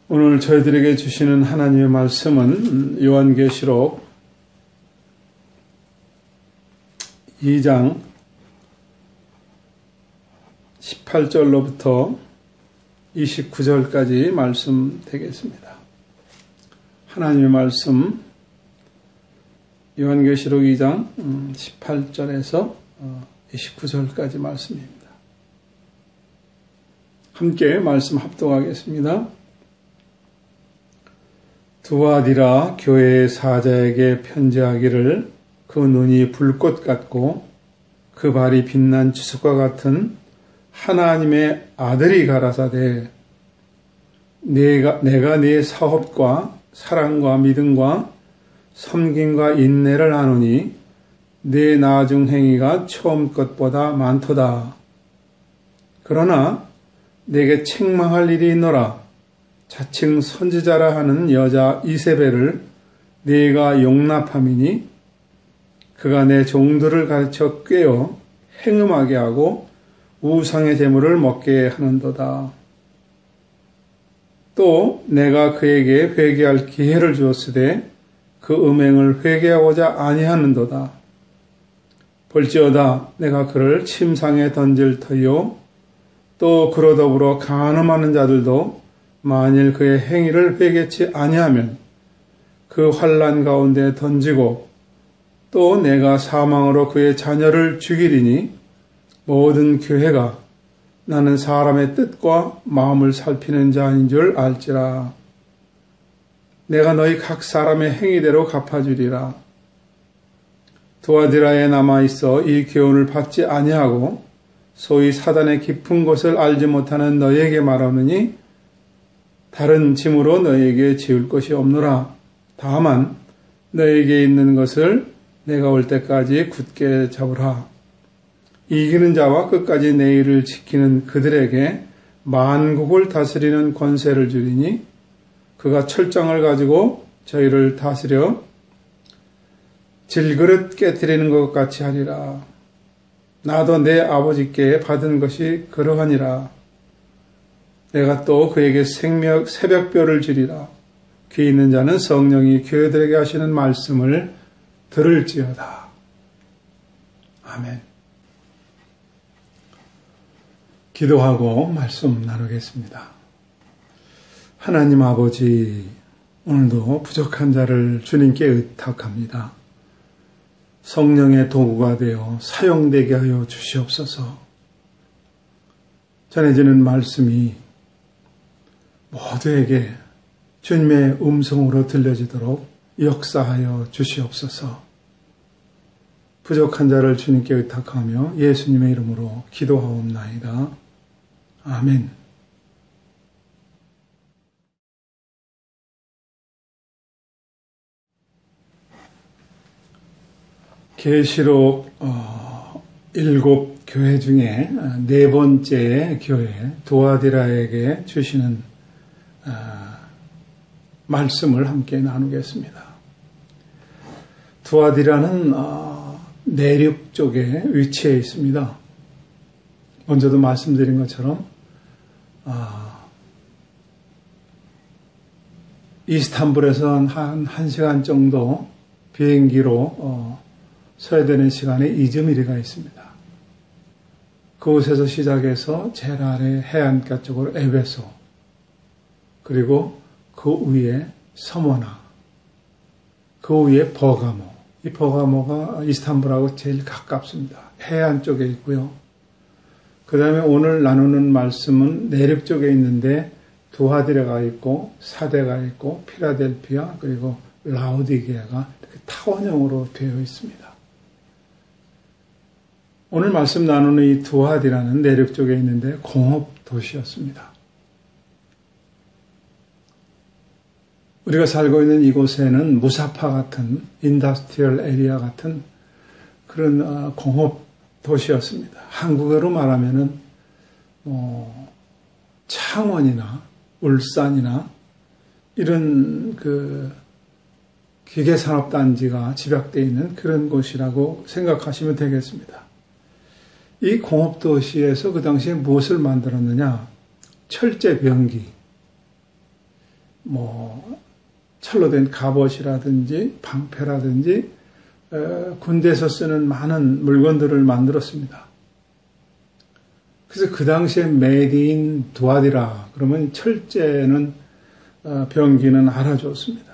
오늘 저희들에게 주시는 하나님의 말씀은 요한계시록 2장 18절로부터 29절까지 말씀 되겠습니다. 하나님의 말씀 요한계시록 2장 18절에서 29절까지 말씀입니다. 함께 말씀 합독하겠습니다. 두아디라 교회의 사자에게 편지하기를 그 눈이 불꽃 같고 그 발이 빛난 주석과 같은 하나님의 아들이 가라사대 내가 네 사업과 사랑과 믿음과 섬김과 인내를 아노니 네 나중 행위가 처음 것보다 많도다. 그러나 내게 책망할 일이 있노라. 자칭 선지자라 하는 여자 이세벨을 네가 용납함이니 그가 내 종들을 가르쳐 꿰어 행음하게 하고 우상의 제물을 먹게 하는도다. 또 내가 그에게 회개할 기회를 주었으되 그 음행을 회개하고자 아니하는도다. 볼지어다 내가 그를 침상에 던질 터이요 또 그로 더불어 간음하는 자들도 만일 그의 행위를 회개치 아니하면 그 환난 가운데 던지고 또 내가 사망으로 그의 자녀를 죽이리니 모든 교회가 나는 사람의 뜻과 마음을 살피는 자인 줄 알지라. 내가 너희 각 사람의 행위대로 갚아주리라. 두아디라에 남아있어 이 교훈을 받지 아니하고 소위 사단의 깊은 곳을 알지 못하는 너희에게 말하느니 다른 짐으로 너희에게 지을 것이 없노라. 다만 너희에게 있는 것을 내가 올 때까지 굳게 잡으라. 이기는 자와 끝까지 내 일을 지키는 그들에게 만국을 다스리는 권세를 주리니 그가 철장을 가지고 저희를 다스려 질그릇 깨뜨리는 것 같이 하리라. 나도 내 아버지께 받은 것이 그러하니라. 내가 또 그에게 새벽별을 주리라. 귀 있는 자는 성령이 교회들에게 하시는 말씀을 들을지어다. 아멘. 기도하고 말씀 나누겠습니다. 하나님 아버지, 오늘도 부족한 자를 주님께 의탁합니다. 성령의 도구가 되어 사용되게 하여 주시옵소서. 전해지는 말씀이 모두에게 주님의 음성으로 들려지도록 역사하여 주시옵소서. 부족한 자를 주님께 의탁하며 예수님의 이름으로 기도하옵나이다. 아멘. 계시록 7교회 중에 네 번째 교회 두아디라에게 주시는 말씀을 함께 나누겠습니다. 두아디라는 내륙 쪽에 위치해 있습니다. 먼저도 말씀드린 것처럼 이스탄불에서 한 1시간 정도 비행기로 서야 되는 시간에 이즈미르가 있습니다. 그곳에서 시작해서 제일 아래 해안가 쪽으로 에베소, 그리고 그 위에 서머나, 그 위에 버가모. 이 버가모가 이스탄불하고 제일 가깝습니다. 해안 쪽에 있고요. 그 다음에 오늘 나누는 말씀은 내륙 쪽에 있는데 두아디라가 있고 사데가 있고 필라델피아 그리고 라오디게아가 이렇게 타원형으로 되어 있습니다. 오늘 말씀 나누는 이 두아디라는 내륙 쪽에 있는데 공업 도시였습니다. 우리가 살고 있는 이곳에는 무사파 같은 인더스트리얼 에리아 같은 그런 공업 도시였습니다. 한국어로 말하면은 창원이나 울산이나 이런 그 기계산업단지가 집약되어 있는 그런 곳이라고 생각하시면 되겠습니다. 이 공업도시에서 그 당시에 무엇을 만들었느냐? 철제병기, 철로 된 갑옷이라든지 방패라든지 군대에서 쓰는 많은 물건들을 만들었습니다. 그래서 그 당시에 메디인 두아디라 그러면 철제는 병기는 알아줬습니다.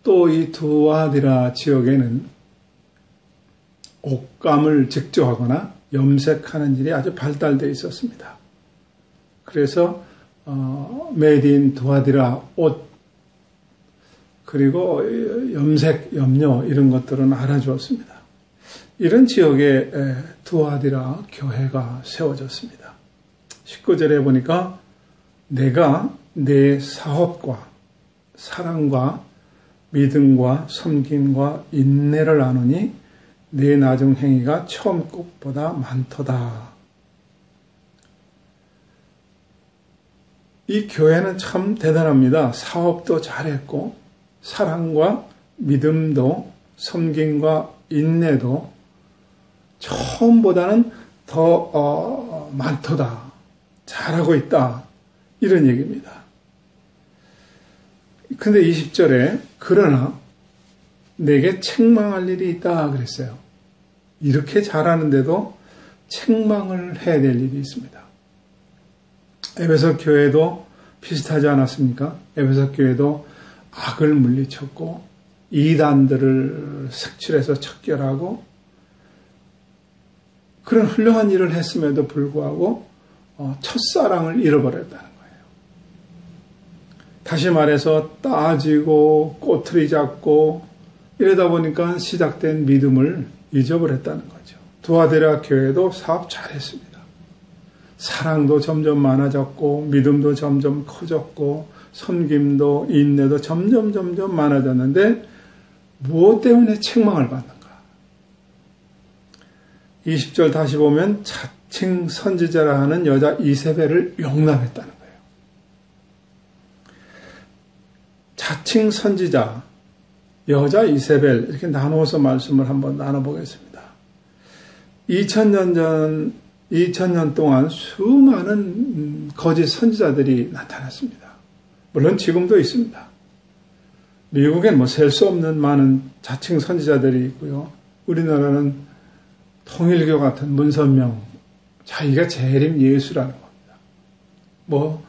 또 이 두아디라 지역에는 옷감을 직조하거나 염색하는 일이 아주 발달되어 있었습니다. 그래서 메디인 두아디라 옷 그리고 염색, 염료 이런 것들은 알아주었습니다. 이런 지역에 두아디라 교회가 세워졌습니다. 19절에 보니까 내가 내 사업과 사랑과 믿음과 섬김과 인내를 아노니 내 나중 행위가 처음 것보다 많도다. 이 교회는 참 대단합니다. 사업도 잘했고 사랑과 믿음도 섬김과 인내도 처음보다는 더 많도다. 잘하고 있다. 이런 얘기입니다. 근데 20절에 그러나 내게 책망할 일이 있다 그랬어요. 이렇게 잘하는데도 책망을 해야 될 일이 있습니다. 에베소 교회도 비슷하지 않았습니까? 에베소 교회도 악을 물리쳤고 이단들을 색출해서 척결하고 그런 훌륭한 일을 했음에도 불구하고 첫사랑을 잃어버렸다는 거예요. 다시 말해서 따지고 꼬투리 잡고 이러다 보니까 시작된 믿음을 잊어버렸다는 거죠. 두아디라 교회도 사업 잘했습니다. 사랑도 점점 많아졌고 믿음도 점점 커졌고 섬김도 인내도 점점 많아졌는데 무엇 때문에 책망을 받는가? 20절 다시 보면 자칭 선지자라 하는 여자 이세벨을 용납했다는 거예요. 자칭 선지자, 여자 이세벨 이렇게 나누어서 말씀을 한번 나눠보겠습니다. 2000년 동안 수많은 거짓 선지자들이 나타났습니다. 물론 지금도 있습니다. 미국엔 셀 수 없는 많은 자칭 선지자들이 있고요. 우리나라는 통일교 같은 문선명, 자기가 재림 예수라는 겁니다.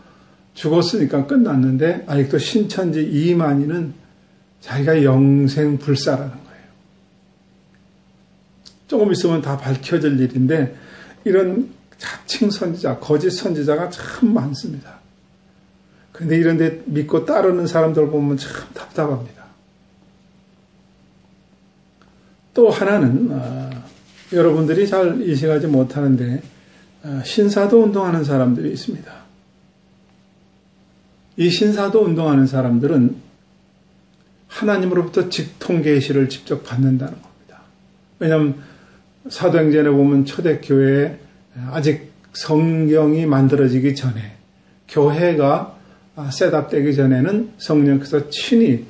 죽었으니까 끝났는데 아직도 신천지 이만희는 자기가 영생불사라는 거예요. 조금 있으면 다 밝혀질 일인데 이런 자칭 선지자, 거짓 선지자가 참 많습니다. 그런데 이런 데 믿고 따르는 사람들 보면 참 답답합니다. 또 하나는 여러분들이 잘 인식하지 못하는데 신사도 운동하는 사람들이 있습니다. 이 신사도 운동하는 사람들은 하나님으로부터 직통 계시를 직접 받는다는 겁니다. 왜냐하면 사도행전에 보면 초대교회에 아직 성경이 만들어지기 전에 교회가 셋업되기 전에는 성령께서 친히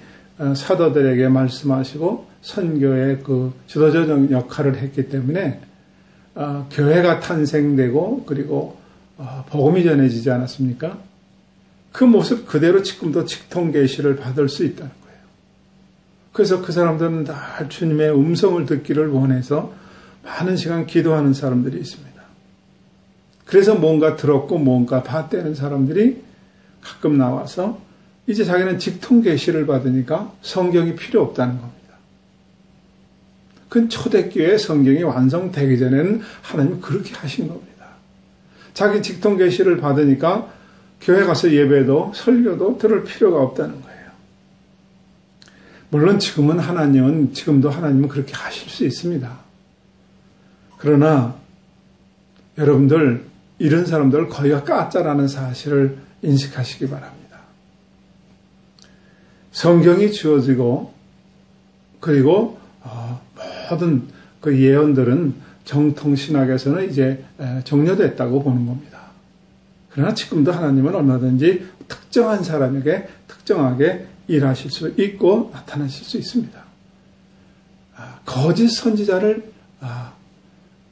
사도들에게 말씀하시고 선교의 그 주도적 역할을 했기 때문에 교회가 탄생되고 그리고 복음이 전해지지 않았습니까? 그 모습 그대로 지금도 직통 계시를 받을 수 있다는 거예요. 그래서 그 사람들은 다 주님의 음성을 듣기를 원해서 많은 시간 기도하는 사람들이 있습니다. 그래서 뭔가 들었고 뭔가 봤다는 사람들이 가끔 나와서 이제 자기는 직통 계시를 받으니까 성경이 필요 없다는 겁니다. 그 초대교회 성경이 완성되기 전에는 하나님은 그렇게 하신 겁니다. 자기 직통 계시를 받으니까 교회 가서 예배도 설교도 들을 필요가 없다는 거예요. 물론 지금도 하나님은 그렇게 하실 수 있습니다. 그러나 여러분들 이런 사람들 거의가 가짜라는 사실을 인식하시기 바랍니다. 성경이 주어지고 그리고 모든 그 예언들은 정통신학에서는 이제 종료됐다고 보는 겁니다. 그러나 지금도 하나님은 얼마든지 특정한 사람에게 특정하게 일하실 수 있고 나타나실 수 있습니다. 거짓 선지자를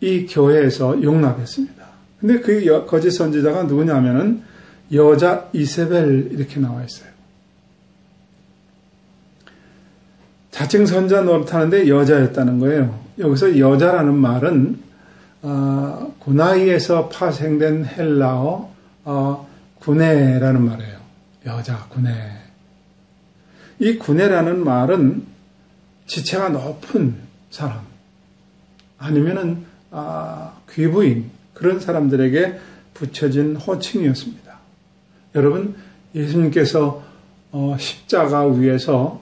이 교회에서 용납했습니다. 근데 그 거짓 선지자가 누구냐면은 여자 이세벨 이렇게 나와 있어요. 자칭 선자 노릇하는데 여자였다는 거예요. 여기서 여자라는 말은 고나이에서 파생된 헬라어 구네라는 말이에요. 여자, 구네. 이 구네라는 말은 지체가 높은 사람, 아니면은 귀부인, 그런 사람들에게 붙여진 호칭이었습니다. 여러분, 예수님께서 십자가 위에서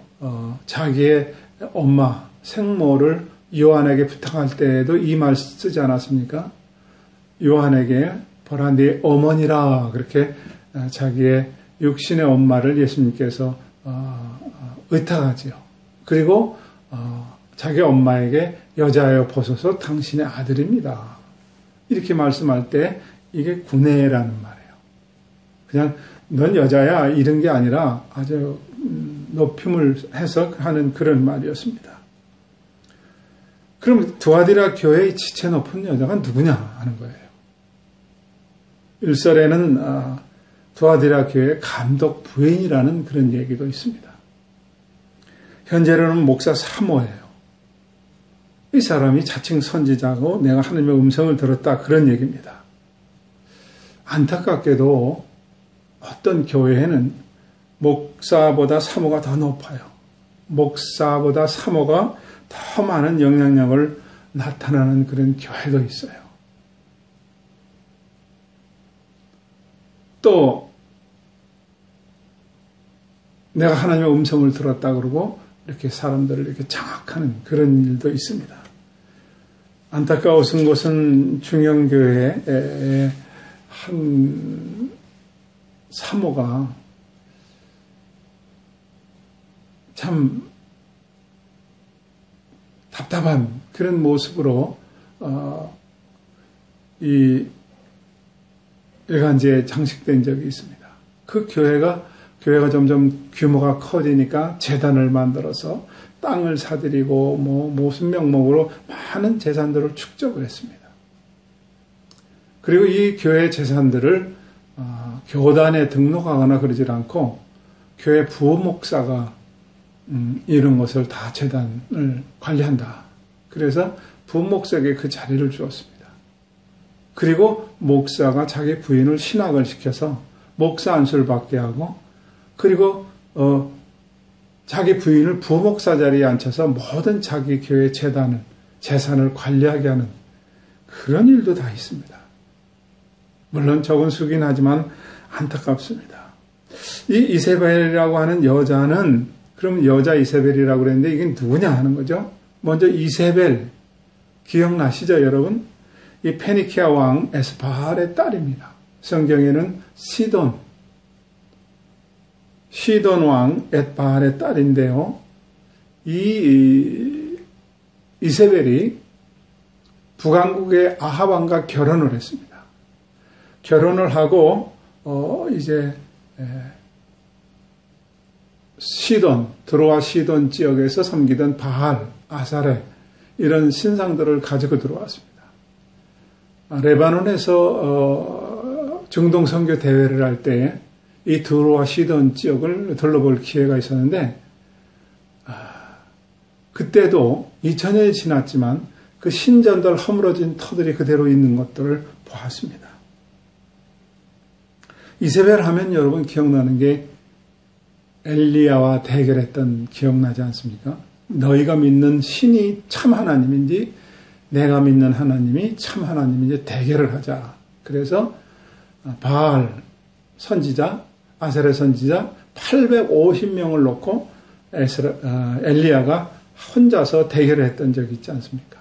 자기의 엄마, 생모를 요한에게 부탁할 때에도 이 말 쓰지 않았습니까? 요한에게 보라 네 어머니라, 그렇게 자기의 육신의 엄마를 예수님께서 의탁하지요. 그리고 자기 엄마에게 여자여 보소서 당신의 아들입니다, 이렇게 말씀할 때 이게 구내라는 말이에요. 그냥 넌 여자야 이런 게 아니라 아주 높임을 해서 하는 그런 말이었습니다. 그럼 두아디라 교회의 지체 높은 여자가 누구냐 하는 거예요. 1절에는 두아디라 교회의 감독 부인이라는 그런 얘기도 있습니다. 현재로는 목사 사모예요. 이 사람이 자칭 선지자고 내가 하나님의 음성을 들었다, 그런 얘기입니다. 안타깝게도 어떤 교회에는 목사보다 사모가 더 높아요. 목사보다 사모가 더 많은 영향력을 나타나는 그런 교회도 있어요. 또 내가 하나님의 음성을 들었다 그러고 이렇게 사람들을 이렇게 장악하는 그런 일도 있습니다. 안타까운 것은 중형교회의 한 사모가 참 답답한 그런 모습으로 이 일간지에 장식된 적이 있습니다. 그 교회가 점점 규모가 커지니까 재단을 만들어서 땅을 사들이고 무슨 명목으로 많은 재산들을 축적을 했습니다. 그리고 이 교회 재산들을 교단에 등록하거나 그러질 않고 교회 부목사가 이런 것을 다 재단을 관리한다. 그래서 부목사에게 그 자리를 주었습니다. 그리고 목사가 자기 부인을 신학을 시켜서 목사 안수를 받게 하고, 그리고 자기 부인을 부목사 자리에 앉혀서 모든 자기 교회 재산을 관리하게 하는 그런 일도 다 있습니다. 물론 적은 수긴 하지만 안타깝습니다. 이 이세벨이라고 하는 여자는, 그럼 여자 이세벨이라고 그랬는데 이게 누구냐 하는 거죠. 먼저 이세벨 기억나시죠, 여러분? 이 페니키아 왕 에스바할의 딸입니다. 성경에는 시돈 왕 에스바할의 딸인데요. 이 이세벨이 북왕국의 아합 왕과 결혼을 했습니다. 결혼을 하고 이제 드로아 시돈 지역에서 섬기던 바알, 아사레 이런 신상들을 가지고 들어왔습니다. 레바논에서 중동 선교 대회를 할 때 이 드로아 시돈 지역을 둘러볼 기회가 있었는데, 그때도 2000년이 지났지만 그 신전들 허물어진 터들이 그대로 있는 것들을 보았습니다. 이세벨 하면 여러분 기억나는 게 엘리야와 대결했던 기억나지 않습니까? 너희가 믿는 신이 참 하나님인지 내가 믿는 하나님이 참 하나님인지 대결을 하자. 그래서 바알 선지자, 아세라 선지자 850명을 놓고 엘리야가 혼자서 대결을 했던 적이 있지 않습니까?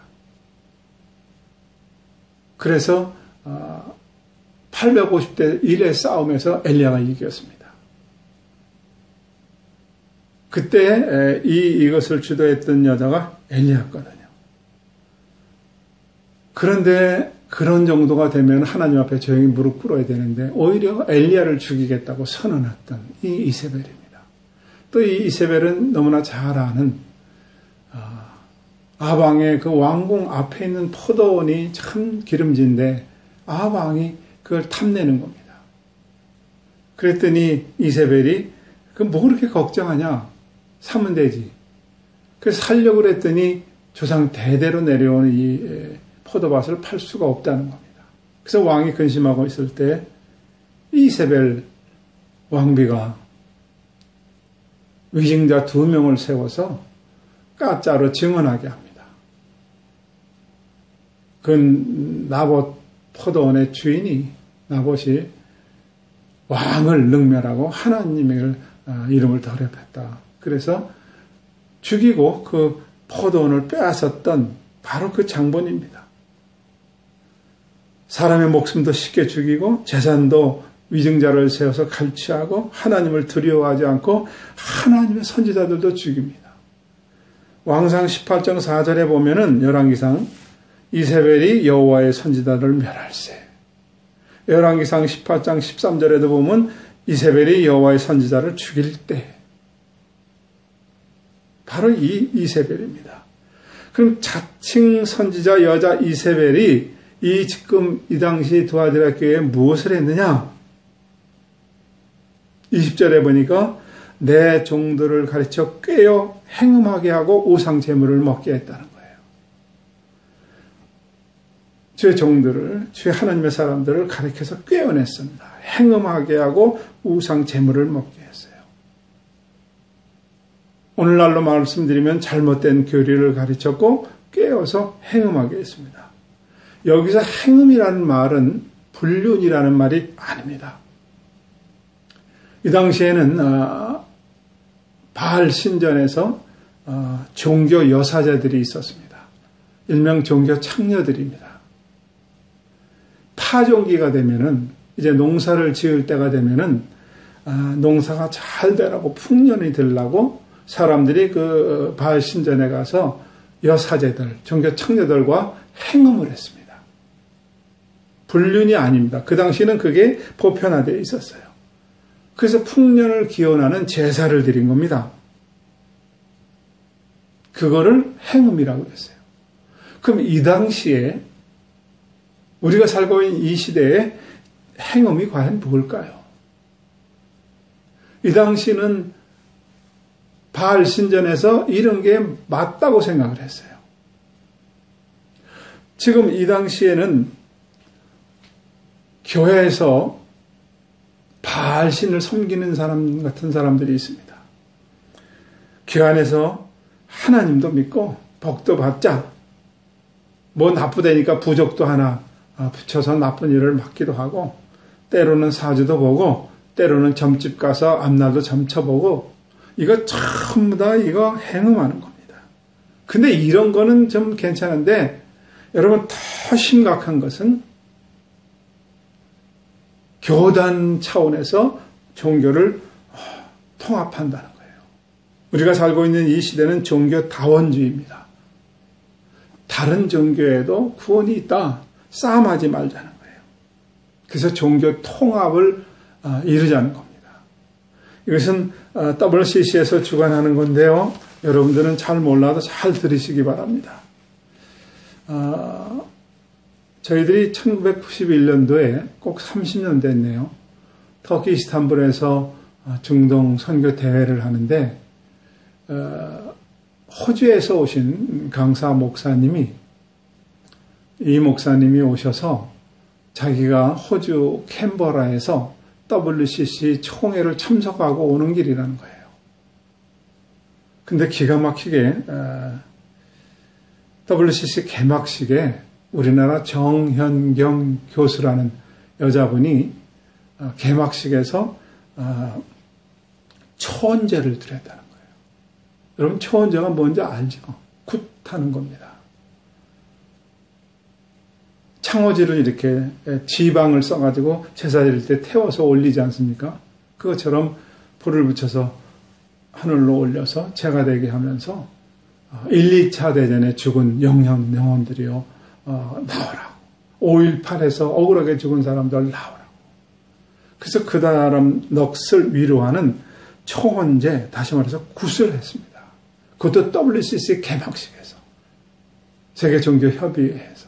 그래서 850대 1의 싸움에서 엘리야가 이겼습니다. 그때 이것을 주도했던 여자가 엘리야거든요. 그런데 그런 정도가 되면 하나님 앞에 조용히 무릎 꿇어야 되는데 오히려 엘리야를 죽이겠다고 선언했던 이 이세벨입니다. 또 이 이세벨은 너무나 잘 아는 아방의 그 왕궁 앞에 있는 포도원이 참 기름진데 아방이 그걸 탐내는 겁니다. 그랬더니 이세벨이 뭐 그렇게 걱정하냐? 사면 되지. 그래서 살려고 그랬더니 조상 대대로 내려오는 이 포도밭을 팔 수가 없다는 겁니다. 그래서 왕이 근심하고 있을 때 이세벨 왕비가 위증자 2명을 세워서 가짜로 증언하게 합니다. 그 나봇 포도원의 주인이 나봇이 왕을 능멸하고 하나님의 이름을 더럽혔다. 그래서 죽이고 그 포도원을 빼앗았던 바로 그 장본입니다. 사람의 목숨도 쉽게 죽이고 재산도 위증자를 세워서 갈취하고 하나님을 두려워하지 않고 하나님의 선지자들도 죽입니다. 왕상 18장 4절에 보면은 열왕기상 이세벨이 여호와의 선지자를 멸할세. 열왕기상 18장 13절에도 보면 이세벨이 여호와의 선지자를 죽일 때 바로 이 이세벨입니다. 그럼 자칭 선지자 여자 이세벨이 지금 이 당시 두아디라 교회에 무엇을 했느냐? 20절에 보니까 내 종들을 가르쳐 꾀어 행음하게 하고 우상 제물을 먹게 했다는 거예요. 주의 종들을, 주의 하나님의 사람들을 가르쳐서 꾀어냈습니다. 행음하게 하고 우상 제물을 먹게 했어요. 오늘날로 말씀드리면 잘못된 교리를 가르쳤고 꾀어서 행음하게 했습니다. 여기서 행음이라는 말은 불륜이라는 말이 아닙니다. 이 당시에는 바알 신전에서 종교 여사제들이 있었습니다. 일명 종교 창녀들입니다. 파종기가 되면은 이제 농사를 지을 때가 되면은 농사가 잘 되라고 풍년이 되려고 사람들이 그 바알 신전에 가서 여사제들, 종교 창녀들과 행음을 했습니다. 불륜이 아닙니다. 그 당시에는 그게 보편화되어 있었어요. 그래서 풍년을 기원하는 제사를 드린 겁니다. 그거를 행음이라고 했어요. 그럼 이 당시에 우리가 살고 있는 이 시대에 행음이 과연 뭘까요? 이 당시는 바알 신전에서 이런 게 맞다고 생각을 했어요. 지금 이 당시에는 교회에서 바알 신을 섬기는 사람 같은 사람들이 있습니다. 교회 안에서 하나님도 믿고 복도 받자. 뭐 나쁘다니까 부적도 하나 붙여서 나쁜 일을 막기도 하고 때로는 사주도 보고 때로는 점집 가서 앞날도 점쳐보고 이거 전부 다 이거 행음하는 겁니다. 근데 이런 거는 좀 괜찮은데 여러분 더 심각한 것은 교단 차원에서 종교를 통합한다는 거예요. 우리가 살고 있는 이 시대는 종교 다원주의입니다. 다른 종교에도 구원이 있다. 싸움하지 말자는 거예요. 그래서 종교 통합을 이루자는 겁니다. 이것은 WCC에서 주관하는 건데요. 여러분들은 잘 몰라도 잘 들으시기 바랍니다. 저희들이 1991년도에 꼭 30년 됐네요. 터키 이스탄불에서 중동 선교 대회를 하는데 호주에서 오신 강사 목사님이 이 목사님이 오셔서 자기가 호주 캔버라에서 WCC 총회를 참석하고 오는 길이라는 거예요. 근데 기가 막히게 WCC 개막식에 우리나라 정현경 교수라는 여자분이 개막식에서 초원제를 드렸다는 거예요. 여러분 초원제가 뭔지 알죠? 굿하는 겁니다. 창호지를 이렇게 지방을 써가지고 제사 드릴 때 태워서 올리지 않습니까? 그것처럼 불을 붙여서 하늘로 올려서 제가 되게 하면서 1, 2차 대전에 죽은 영혼들이요 나오라고. 5.18에서 억울하게 죽은 사람들 나오라고. 그래서 그 사람 넋을 위로하는 초원제, 다시 말해서 굿을 했습니다. 그것도 WCC 개막식에서 세계종교협의회에서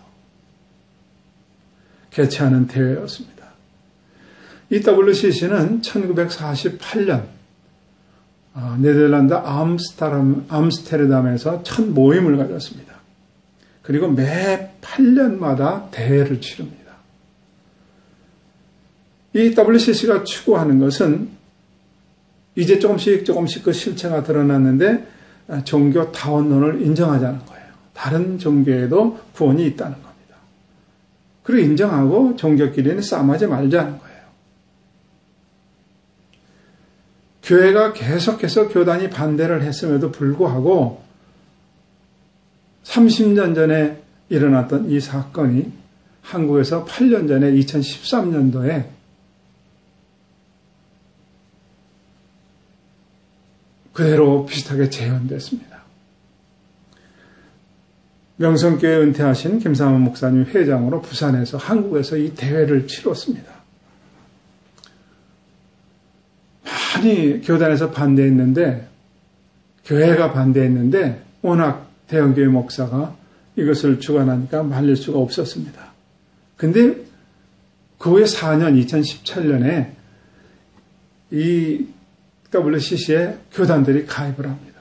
개최하는 대회였습니다. 이 WCC는 1948년 네덜란드 암스테르담에서 첫 모임을 가졌습니다. 그리고 매 8년마다 대회를 치릅니다. 이 WCC가 추구하는 것은 이제 조금씩 그 실체가 드러났는데 종교 타원론을 인정하자는 거예요. 다른 종교에도 구원이 있다는 겁니다. 그리고 인정하고 종교끼리는 싸움하지 말자는 거예요. 교회가 계속해서 교단이 반대를 했음에도 불구하고 30년 전에 일어났던 이 사건이 한국에서 8년 전에 2013년도에 그대로 비슷하게 재현됐습니다. 명성교회 은퇴하신 김상원 목사님 회장으로 부산에서 한국에서 이 대회를 치렀습니다. 많이 교단에서 반대했는데 교회가 반대했는데 워낙 대형교회 목사가 이것을 주관하니까 말릴 수가 없었습니다. 근데 그 후에 4년 2017년에 이 WCC에 교단들이 가입을 합니다.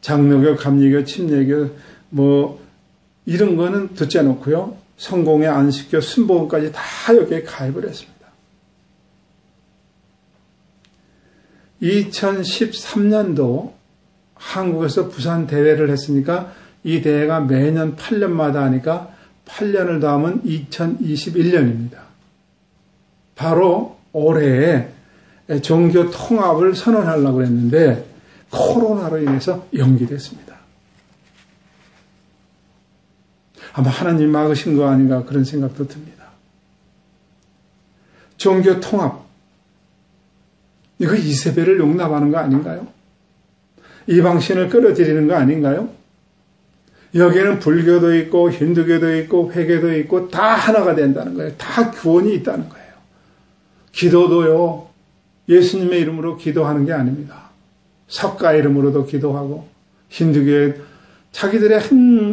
장로교, 감리교, 침례교 이런 거는 듣지 않고요. 성공회, 안식교, 순복음까지 다 여기에 가입을 했습니다. 2013년도 한국에서 부산 대회를 했으니까 이 대회가 매년 8년마다 하니까 8년을 더하면 2021년입니다. 바로 올해에 종교 통합을 선언하려고 했는데 코로나로 인해서 연기됐습니다. 아마 하나님 막으신 거 아닌가 그런 생각도 듭니다. 종교 통합, 이거 이세벨을 용납하는 거 아닌가요? 이방신을 끌어들이는 거 아닌가요? 여기에는 불교도 있고 힌두교도 있고 회계도 있고 다 하나가 된다는 거예요. 다 구원이 있다는 거예요. 기도도요, 예수님의 이름으로 기도하는 게 아닙니다. 석가 이름으로도 기도하고 힌두교의 자기들의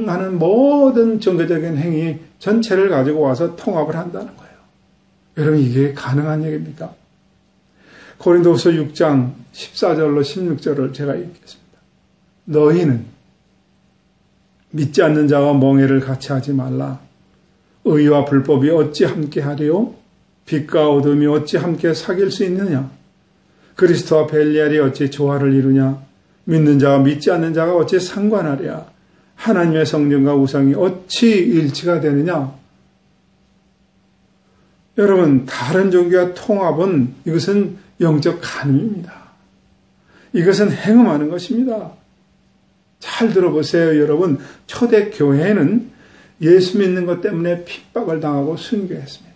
하는 모든 종교적인 행위 전체를 가지고 와서 통합을 한다는 거예요. 여러분, 이게 가능한 얘기입니까? 고린도후서 6장 14절로 16절을 제가 읽겠습니다. 너희는 믿지 않는 자와 멍에를 같이 하지 말라. 의와 불법이 어찌 함께 하리요? 빛과 어둠이 어찌 함께 사귈 수 있느냐? 그리스도와 벨리알이 어찌 조화를 이루냐? 믿는 자와 믿지 않는 자가 어찌 상관하랴? 하나님의 성령과 우상이 어찌 일치가 되느냐? 여러분, 다른 종교와 통합은 이것은 영적 간음입니다. 이것은 행음하는 것입니다. 잘 들어보세요, 여러분. 초대교회는 예수 믿는 것 때문에 핍박을 당하고 순교했습니다.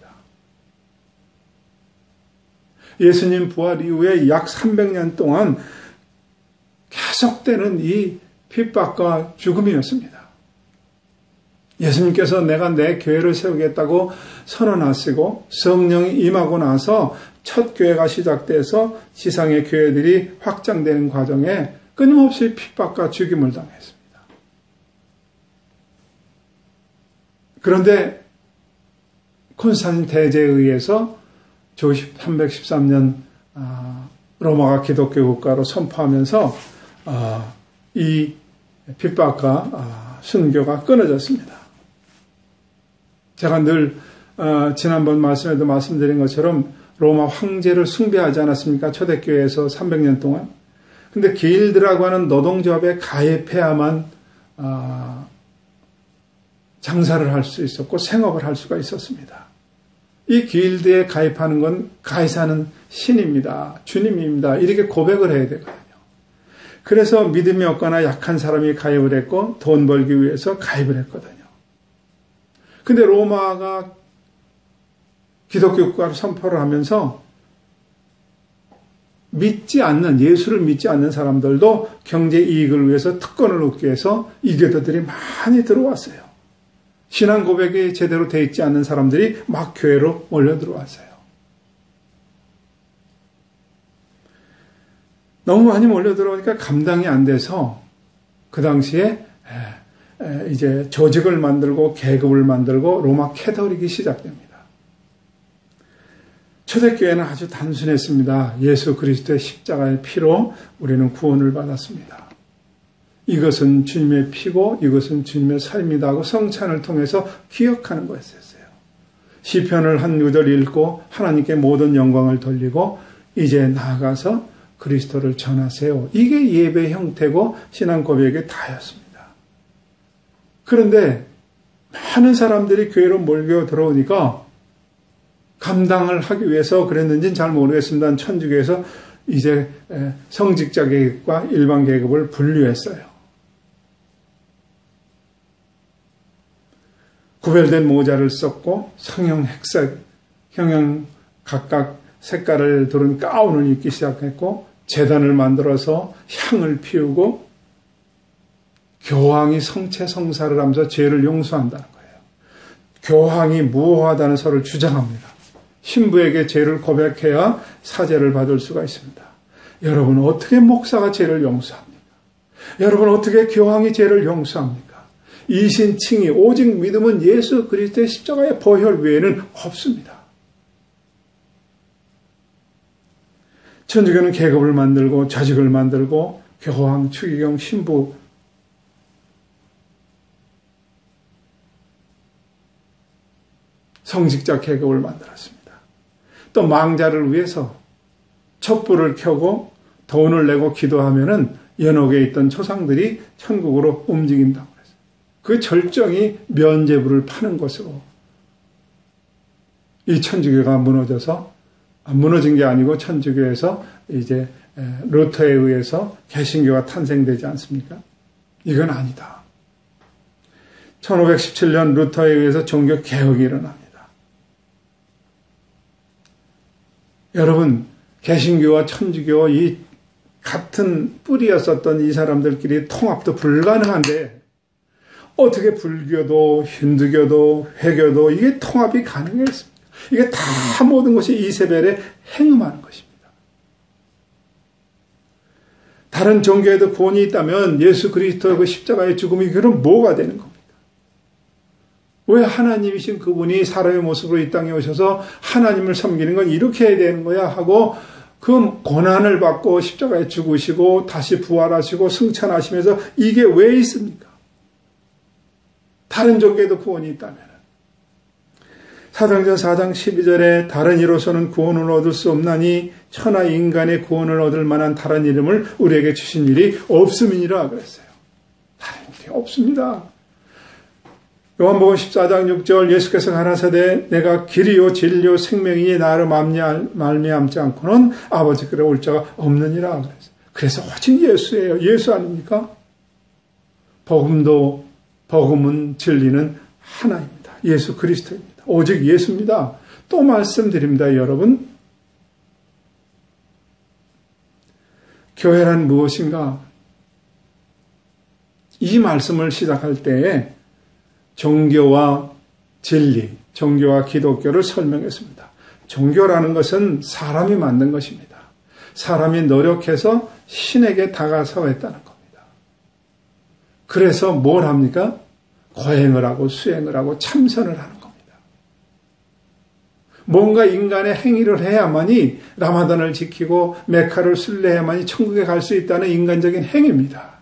예수님 부활 이후에 약 300년 동안 계속되는 이 핍박과 죽음이었습니다. 예수님께서 내가 내 교회를 세우겠다고 선언하시고 성령이 임하고 나서 첫 교회가 시작돼서 지상의 교회들이 확장되는 과정에 끊임없이 핍박과 죽임을 당했습니다. 그런데 콘스탄틴 대제에 의해서 조 313년 로마가 기독교 국가로 선포하면서 이 핍박과 순교가 끊어졌습니다. 제가 늘 지난번 말씀에도 말씀드린 것처럼 로마 황제를 숭배하지 않았습니까? 초대교회에서 300년 동안. 근데 길드라고 하는 노동조합에 가입해야만 장사를 할 수 있었고 생업을 할 수가 있었습니다. 이 길드에 가입하는 건 가이사는 신입니다. 주님입니다. 이렇게 고백을 해야 되거든요. 그래서 믿음이 없거나 약한 사람이 가입을 했고 돈 벌기 위해서 가입을 했거든요. 근데 로마가 기독교 국가로 선포를 하면서 믿지 않는, 예수를 믿지 않는 사람들도 경제 이익을 위해서 특권을 얻기 위해서 이교도들이 많이 들어왔어요. 신앙 고백이 제대로 되어 있지 않는 사람들이 막 교회로 몰려 들어왔어요. 너무 많이 몰려 들어오니까 감당이 안 돼서 그 당시에 이제 조직을 만들고 계급을 만들고 로마 캐톨릭이 시작됩니다. 초대교회는 아주 단순했습니다. 예수 그리스도의 십자가의 피로 우리는 구원을 받았습니다. 이것은 주님의 피고 이것은 주님의 살입니다 하고 성찬을 통해서 기억하는 거였어요. 시편을 한 구절 읽고 하나님께 모든 영광을 돌리고 이제 나아가서 그리스도를 전하세요. 이게 예배의 형태고 신앙 고백의 다였습니다. 그런데 많은 사람들이 교회로 몰려 들어오니까 감당을 하기 위해서 그랬는지는 잘 모르겠습니다. 천주교에서 이제 성직자 계급과 일반 계급을 분류했어요. 구별된 모자를 썼고 성형 색색, 형형 각각 색깔을 두른 가운을 입기 시작했고 제단을 만들어서 향을 피우고 교황이 성체 성사를 하면서 죄를 용서한다는 거예요. 교황이 무효하다는 설을 주장합니다. 신부에게 죄를 고백해야 사죄를 받을 수가 있습니다. 여러분 어떻게 목사가 죄를 용서합니까? 여러분 어떻게 교황이 죄를 용서합니까? 이신칭의 오직 믿음은 예수 그리스도의 십자가의 보혈 외에는 없습니다. 천주교는 계급을 만들고 좌직을 만들고 교황, 추기경, 신부 성직자 계급을 만들었습니다. 또 망자를 위해서 촛불을 켜고 돈을 내고 기도하면은 연옥에 있던 초상들이 천국으로 움직인다고 그랬어요. 그 절정이 면죄부를 파는 것으로 이 천주교가 무너진 게 아니고 천주교에서 이제 루터에 의해서 개신교가 탄생되지 않습니까? 이건 아니다. 1517년 루터에 의해서 종교 개혁이 일어납니다. 여러분, 개신교와 천주교 이 같은 뿌리였었던 이 사람들끼리 통합도 불가능한데 어떻게 불교도 힌두교도 회교도 이게 통합이 가능했습니까? 이게 다 모든 것이 이세벨에 행음하는 것입니다. 다른 종교에도 구원이 있다면 예수 그리스도의 그 십자가의 죽음이 그럼 뭐가 되는 겁니까? 왜 하나님이신 그분이 사람의 모습으로 이 땅에 오셔서 하나님을 섬기는 건 이렇게 해야 되는 거야 하고 그 고난을 받고 십자가에 죽으시고 다시 부활하시고 승천하시면서 이게 왜 있습니까? 다른 종교에도 구원이 있다면 사도행전 4장 12절에 다른 이로서는 구원을 얻을 수 없나니 천하 인간의 구원을 얻을 만한 다른 이름을 우리에게 주신 일이 없음이니라 그랬어요. 다른 일이 없습니다. 요한복음 14장 6절 예수께서 가라사대 내가 길이요 진리요 생명이니 나로 말미암지 않고는 아버지께로 올 자가 없느니라 그랬어요. 그래서 오직 예수예요. 예수 아닙니까? 복음은 진리는 하나입니다. 예수 그리스도입니다. 오직 예수입니다. 또 말씀드립니다. 여러분, 교회란 무엇인가? 이 말씀을 시작할 때에 종교와 진리, 종교와 기독교를 설명했습니다. 종교라는 것은 사람이 만든 것입니다. 사람이 노력해서 신에게 다가서 했다는 겁니다. 그래서 뭘 합니까? 고행을 하고 수행을 하고 참선을 하는 겁니다. 뭔가 인간의 행위를 해야만이 라마단을 지키고 메카를 순례해야만이 천국에 갈 수 있다는 인간적인 행위입니다.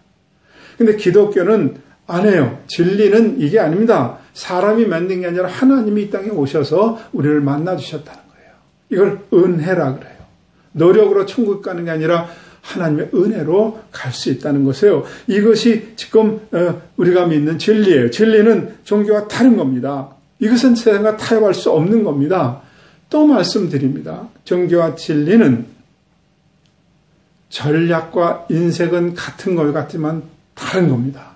근데 기독교는 안 해요. 진리는 이게 아닙니다. 사람이 만든 게 아니라 하나님이 이 땅에 오셔서 우리를 만나주셨다는 거예요. 이걸 은혜라 그래요. 노력으로 천국 가는 게 아니라 하나님의 은혜로 갈 수 있다는 것이에요. 이것이 지금 우리가 믿는 진리예요. 진리는 종교와 다른 겁니다. 이것은 세상과 타협할 수 없는 겁니다. 또 말씀드립니다. 종교와 진리는 전략과 인색은 같은 것 같지만 다른 겁니다.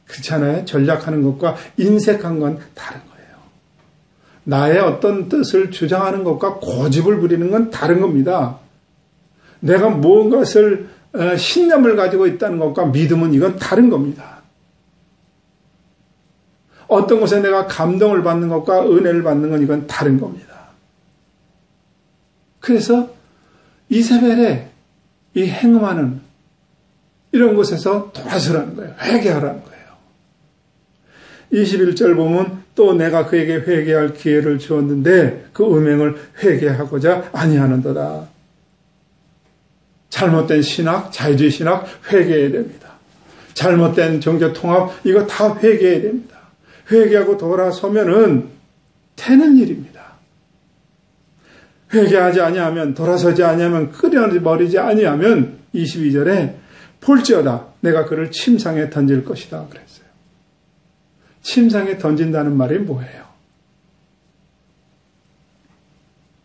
그렇잖아요. 전략하는 것과 인색한 건 다른 거예요. 나의 어떤 뜻을 주장하는 것과 고집을 부리는 건 다른 겁니다. 내가 무엇을 신념을 가지고 있다는 것과 믿음은 이건 다른 겁니다. 어떤 것에 내가 감동을 받는 것과 은혜를 받는 건 이건 다른 겁니다. 그래서 이세벨의 이 행음하는 이런 곳에서 돌아서라는 거예요. 회개하라는 거예요. 21절 보면 또 내가 그에게 회개할 기회를 주었는데 그 음행을 회개하고자 아니하는도다. 잘못된 신학, 자유주의 신학 회개해야 됩니다. 잘못된 종교 통합 이거 다 회개해야 됩니다. 회개하고 돌아서면은 되는 일입니다. 회개하지 아니하면, 돌아서지 아니하면, 끊어버리지 아니하면 22절에 볼지어다 내가 그를 침상에 던질 것이다 그랬어요. 침상에 던진다는 말이 뭐예요?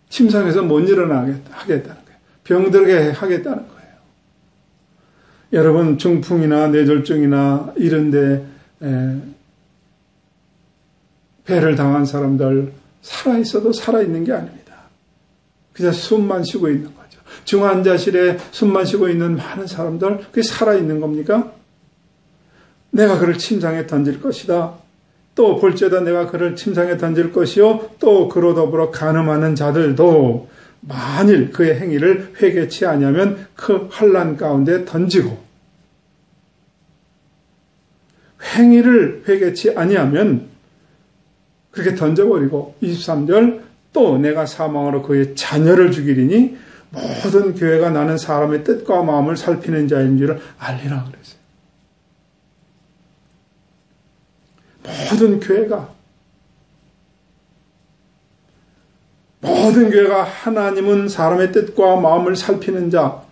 침상에서 못 일어나게 하겠다는 거예요. 병들게 하겠다는 거예요. 여러분 중풍이나 뇌졸중이나 이런데 배를 당한 사람들 살아있어도 살아있는 게 아닙니다. 그냥 숨만 쉬고 있는 거죠. 중환자실에 숨만 쉬고 있는 많은 사람들 그게 살아있는 겁니까? 내가 그를 침상에 던질 것이다. 또 볼지어다 내가 그를 침상에 던질 것이요 또 그로 더불어 간음하는 자들도 만일 그의 행위를 회개치 아니하면 그 환난 가운데 던지고 행위를 회개치 아니하면 그렇게 던져버리고 23절 또 내가 사망으로 그의 자녀를 죽이리니 모든 교회가 나는 사람의 뜻과 마음을 살피는 자인 줄을 알리라 그랬어요. 모든 교회가 하나님은 사람의 뜻과 마음을 살피는 자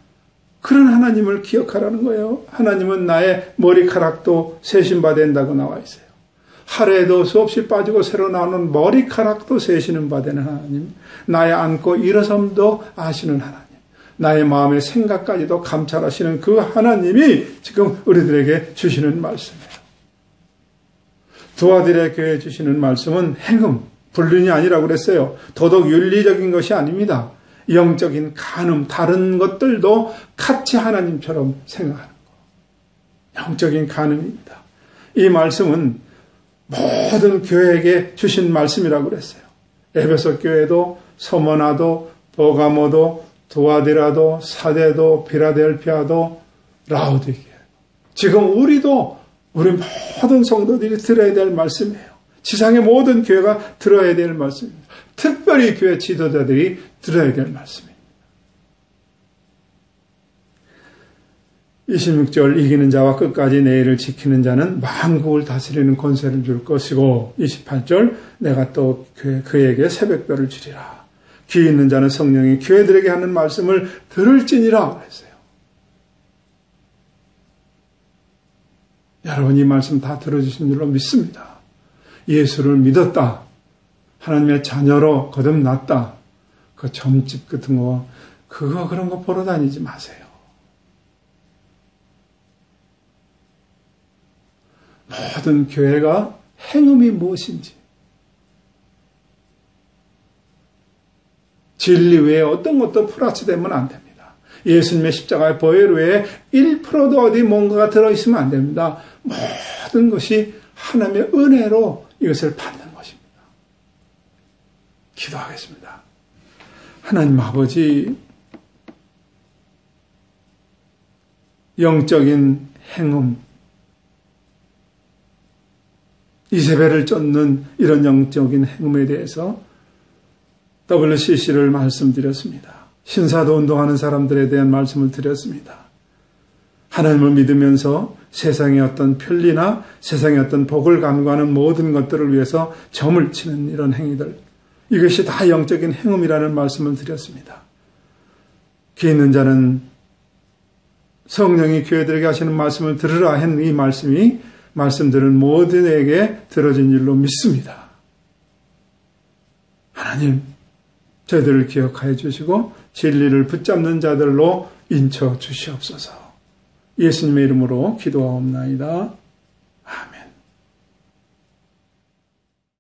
그런 하나님을 기억하라는 거예요. 하나님은 나의 머리카락도 세신 바 된다고 나와 있어요. 하루에도 수없이 빠지고 새로 나오는 머리카락도 세시는 바 되는 하나님, 나의 앉고 일어섬도 아시는 하나님, 나의 마음의 생각까지도 감찰하시는 그 하나님이 지금 우리들에게 주시는 말씀이에요. 두아들의 교회에 주시는 말씀은 행음, 불륜이 아니라고 그랬어요. 도덕 윤리적인 것이 아닙니다. 영적인 간음, 다른 것들도 같이 하나님처럼 생각하는 거. 영적인 간음입니다. 이 말씀은 모든 교회에게 주신 말씀이라고 그랬어요. 에베소 교회도, 서머나도, 버가모도, 두아디라도, 사데도, 필라델피아도, 라오디게도. 지금 우리 모든 성도들이 들어야 될 말씀이에요. 지상의 모든 교회가 들어야 될 말씀입니다. 특별히 교회 지도자들이 들어야 될 말씀입니다. 26절 이기는 자와 끝까지 내 일을 지키는 자는 만국을 다스리는 권세를 줄 것이고 28절 내가 또 그에게 새벽별을 주리라. 귀 있는 자는 성령이 교회들에게 하는 말씀을 들을지니라 그랬어요. 여러분 이 말씀 다 들어주신 줄로 믿습니다. 예수를 믿었다. 하나님의 자녀로 거듭났다. 그 점집 같은 거 그런 거 보러 다니지 마세요. 모든 교회가 행음이 무엇인지 진리 외에 어떤 것도 플러스되면 안 됩니다. 예수님의 십자가의 보혈 외에 1%도 어디 뭔가가 들어있으면 안 됩니다. 모든 것이 하나님의 은혜로 이것을 받는 것입니다. 기도하겠습니다. 하나님 아버지, 영적인 행음, 이세벨을 쫓는 이런 영적인 행음에 대해서 WCC를 말씀드렸습니다. 신사도 운동하는 사람들에 대한 말씀을 드렸습니다. 하나님을 믿으면서 세상의 어떤 편리나 세상의 어떤 복을 간구하는 모든 것들을 위해서 점을 치는 이런 행위들, 이것이 다 영적인 행음이라는 말씀을 드렸습니다. 귀 있는 자는 성령이 교회들에게 하시는 말씀을 들으라 한 이 말씀이 말씀들은 모든에게 들어진 일로 믿습니다. 하나님, 저희들을 기억하여 주시고 진리를 붙잡는 자들로 인쳐 주시옵소서. 예수님의 이름으로 기도하옵나이다.